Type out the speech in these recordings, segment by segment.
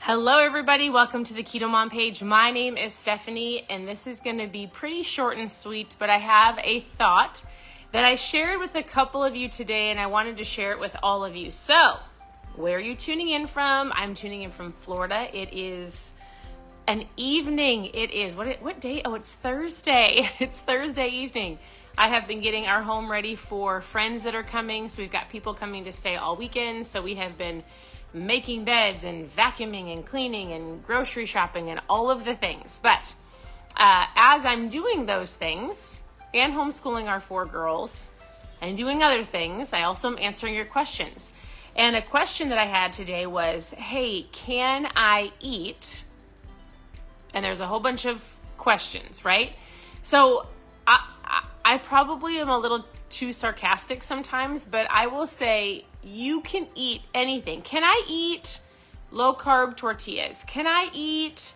Hello everybody, welcome to the KetoMom page. My name is Stephanie and this is going to be pretty short and sweet, but I have a thought that I shared with a couple of you today and I wanted to share it with all of you. So, where are you tuning in from? I'm tuning in from Florida. It is an evening. It is, what day? Oh, it's Thursday. It's Thursday evening. I have been getting our home ready for friends that are coming. So we've got people coming to stay all weekend. So we have been making beds and vacuuming and cleaning and grocery shopping and all of the things. But as I'm doing those things and homeschooling our 4 girls and doing other things, I also am answering your questions. And a question that I had today was, hey, can I eat? And there's a whole bunch of questions, right? So I probably am a little too sarcastic sometimes, but I will say you can eat anything. Can I eat low carb tortillas? Can I eat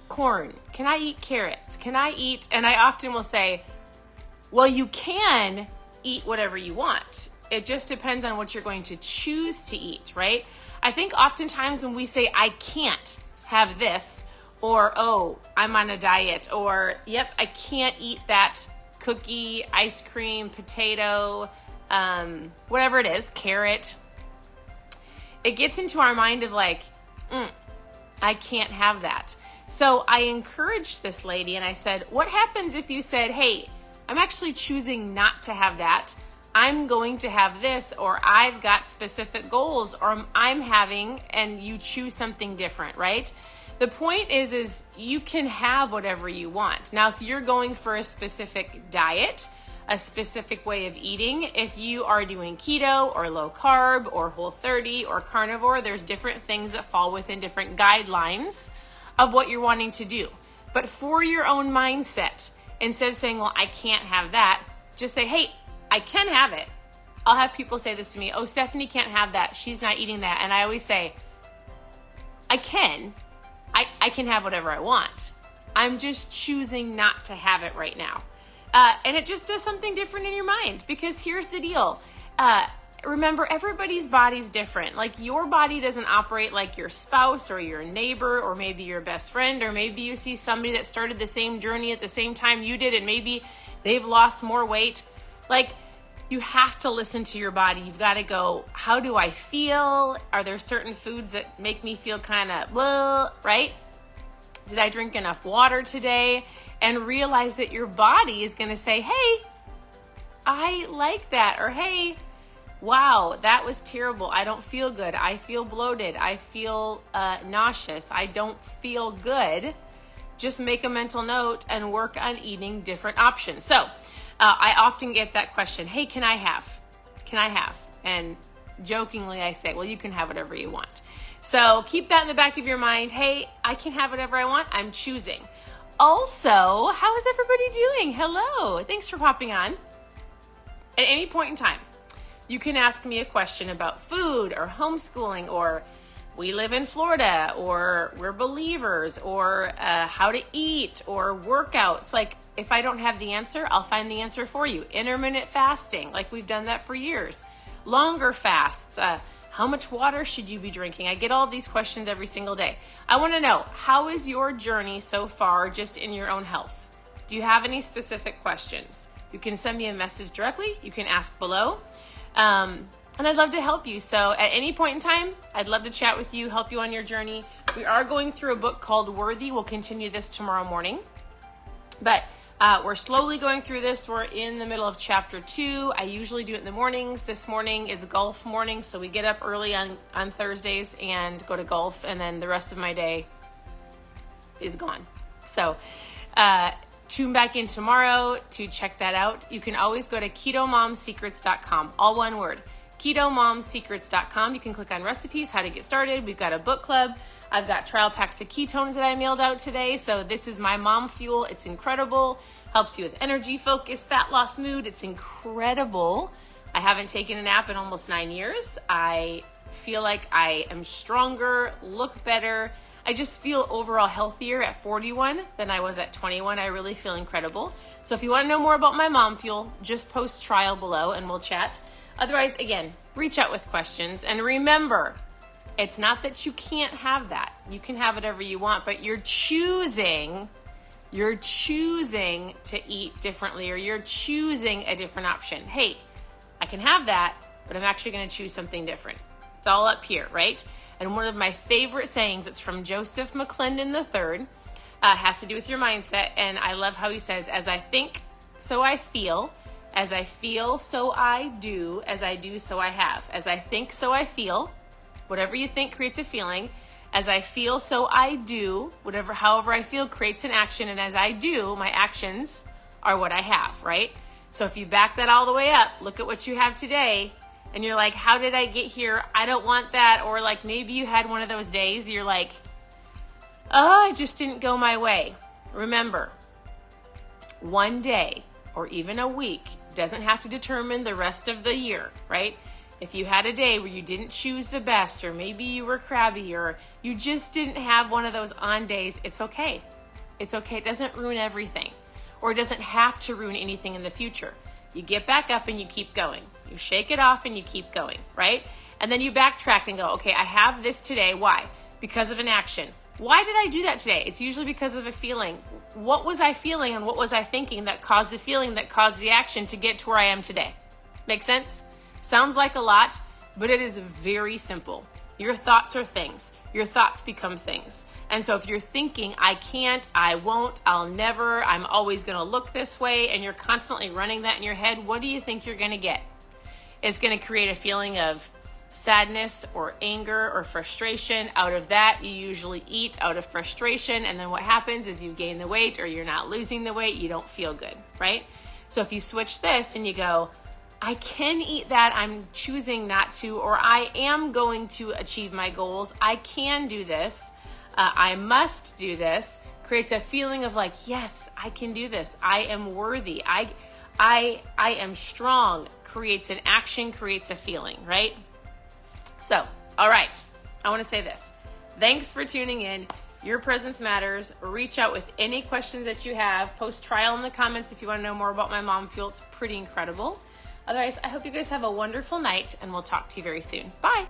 corn? Can I eat carrots? Can I eat, and I often will say, well, you can eat whatever you want. It just depends on what you're going to choose to eat, right? I think oftentimes when we say, I can't have this, or, oh, I'm on a diet, or, yep, I can't eat that cookie, ice cream, potato, whatever it is, carrot, it gets into our mind of like, I can't have that. So I encouraged this lady and I said, what happens if you said, hey, I'm actually choosing not to have that. I'm going to have this, or I've got specific goals, or I'm having, and you choose something different, right? The point is you can have whatever you want. Now, if you're going for a specific diet, a specific way of eating, if you are doing keto or low carb or Whole30 or carnivore, there's different things that fall within different guidelines of what you're wanting to do. But for your own mindset, instead of saying, well, I can't have that, just say, hey, I can have it. I'll have people say this to me, oh, Stephanie can't have that. She's not eating that. And I always say, I can have whatever I want. I'm just choosing not to have it right now. And it just does something different in your mind, because here's the deal. Remember, everybody's body's different. Like, your body doesn't operate like your spouse or your neighbor or maybe your best friend, or maybe you see somebody that started the same journey at the same time you did and maybe they've lost more weight. Like, you have to listen to your body. You've got to go, how do I feel? Are there certain foods that make me feel kind of blah, right? Did I drink enough water today? And realize that your body is going to say, hey, I like that. Or, hey, wow, that was terrible. I don't feel good. I feel bloated. I feel nauseous. I don't feel good. Just make a mental note and work on eating different options. So I often get that question, hey, can I have? Can I have? And jokingly I say, well, you can have whatever you want. So keep that in the back of your mind. Hey, I can have whatever I want. I'm choosing. Also, how is everybody doing? Hello. Thanks for popping on. At any point in time, you can ask me a question about food or homeschooling, or we live in Florida, or we're believers, or how to eat, or workouts. Like, if I don't have the answer, I'll find the answer for you. Intermittent fasting, like we've done that for years. Longer fasts, how much water should you be drinking? I get all of these questions every single day. I want to know, how is your journey so far just in your own health? Do you have any specific questions? You can send me a message directly. You can ask below. And I'd love to help you. So at any point in time, I'd love to chat with you, help you on your journey. We are going through a book called Worthy. We'll continue this tomorrow morning. But we're slowly going through this. We're in the middle of chapter 2. I usually do it in the mornings. This morning is golf morning, so we get up early on Thursdays and go to golf, and then the rest of my day is gone. So tune back in tomorrow to check that out. You can always go to ketomomsecrets.com, all one word, ketomomsecrets.com. You can click on recipes, how to get started. We've got a book club. I've got trial packs of ketones that I mailed out today. So this is my mom fuel. It's incredible. Helps you with energy, focus, fat loss, mood. It's incredible. I haven't taken a nap in almost 9 years. I feel like I am stronger, look better. I just feel overall healthier at 41 than I was at 21. I really feel incredible. So if you want to know more about my mom fuel, just post trial below and we'll chat. Otherwise, again, reach out with questions. And remember, It's not that you can't have that. You can have whatever you want, but you're choosing to eat differently, or you're choosing a different option. Hey, I can have that, but I'm actually going to choose something different. It's all up here, right? And one of my favorite sayings, it's from Joseph McClendon III, has to do with your mindset. And I love how he says, as I think, so I feel. As I feel, so I do. As I do, so I have. As I think, so I feel. Whatever you think creates a feeling. As I feel, so I do. However I feel creates an action. And as I do, my actions are what I have, right? So if you back that all the way up, look at what you have today. And you're like, how did I get here? I don't want that. Or like maybe you had one of those days you're like, oh, it just didn't go my way. Remember, one day or even a week doesn't have to determine the rest of the year, right? If you had a day where you didn't choose the best, or maybe you were crabby, or you just didn't have one of those on days, it's okay. It's okay. It doesn't ruin everything, or it doesn't have to ruin anything in the future. You get back up and you keep going. You shake it off and you keep going, right? And then you backtrack and go, okay, I have this today. Why? Because of an action. Why did I do that today? It's usually because of a feeling. What was I feeling and what was I thinking that caused the feeling that caused the action to get to where I am today? Make sense? Sounds like a lot, but it is very simple. Your thoughts are things. Your thoughts become things. And so if you're thinking, I can't, I won't, I'll never, I'm always going to look this way, and you're constantly running that in your head, what do you think you're going to get? It's going to create a feeling of sadness or anger or frustration. Out of that, you usually eat out of frustration. And then what happens is you gain the weight, or you're not losing the weight. You don't feel good, right? So if you switch this and you go, I can eat that, I'm choosing not to, or I am going to achieve my goals. I can do this. I must do this. Creates a feeling of like, yes, I can do this. I am worthy. I am strong. Creates an action, creates a feeling, right? So, all right. I want to say this. Thanks for tuning in. Your presence matters. Reach out with any questions that you have. Post trial in the comments if you want to know more about my mom fuel. It's pretty incredible. Otherwise, I hope you guys have a wonderful night, and we'll talk to you very soon. Bye.